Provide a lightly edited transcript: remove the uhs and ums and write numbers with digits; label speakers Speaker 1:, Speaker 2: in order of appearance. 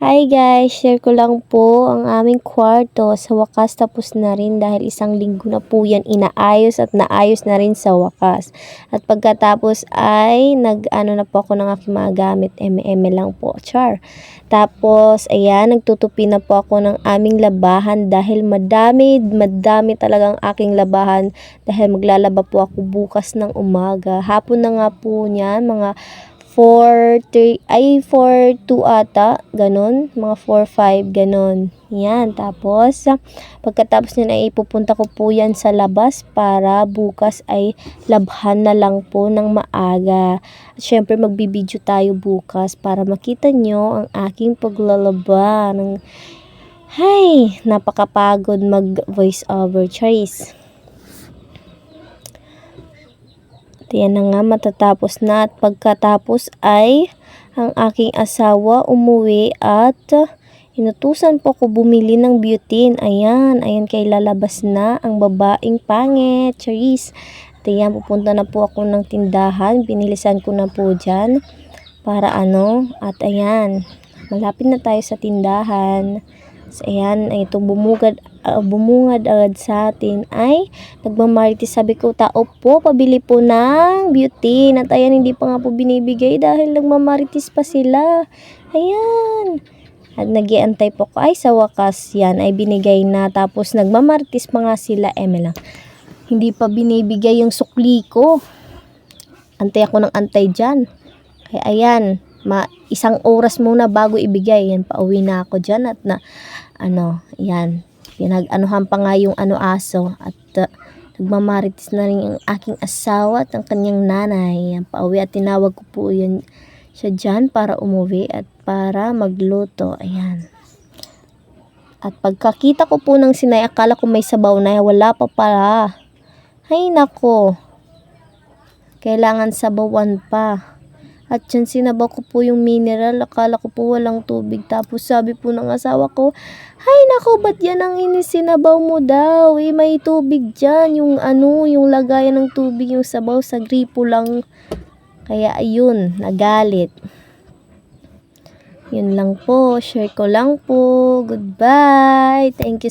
Speaker 1: Hi guys, share ko lang po ang aming kwarto. Sa wakas tapos na rin dahil isang linggo na po yan inaayos at naayos na rin sa wakas. At pagkatapos ay nag-ano na po ako ng aking mga gamit, eme lang po, char. Tapos ayan, nagtutupi na po ako ng aming labahan dahil madami talagang aking labahan dahil maglalaba po ako bukas ng umaga. Hapon na nga po niyan, mga 4:2 ata, ganun, mga 4:5, ganun. Yan, tapos, pagkatapos nyan ay ipupunta ko po yan sa labas para bukas ay labhan na lang po ng maaga. At syempre, magbibideo tayo bukas para makita nyo ang aking paglalaba. Hay, napakapagod mag voice over, Charis. Yan na nga, matatapos na at pagkatapos ay ang aking asawa umuwi at inutusan po ko bumili ng butane. Ayan kay lalabas na ang babaeng pangit, Charis. At ayan, pupunta na po ako ng tindahan. Binilisan ko na po dyan para at ayan, malapit na tayo sa tindahan. So, ayan, itong bumungad agad sa atin ay nagmamarites. Sabi ko, tao po, pabili po ng butane. At ayan, hindi pa nga po binibigay dahil nagmamarites pa sila. Ayan. At nagiantay po ko. Ay, sa wakas yan ay binigay na. Tapos nagmamarites pa nga sila. Lang. Hindi pa binibigay yung sukli ko. Antay ako ng antay dyan. Kaya ayan, isang oras muna bago ibigay. Yan, pauwi na ako dyan at yan. Pinag-anuhan pa nga yung aso at nagmamarites na rin ang aking asawa at ang kanyang nanay. Yan, pauwi at tinawag ko po yan siya dyan para umuwi at para magluto. Ayan. At pagkakita ko po ng sinay, akala ko may sabaw na, wala pa pala. Hay nako. Kailangan sabawan pa. At yan, sinabaw ko po yung mineral. Akala ko po walang tubig. Tapos sabi po ng asawa ko, hay nako, ba't yan ang inisinabaw mo daw? May tubig dyan. Yung lagayan ng tubig, yung sabaw sa gripo lang. Kaya ayun, nagalit. Yun lang po. Share ko lang po. Goodbye. Thank you.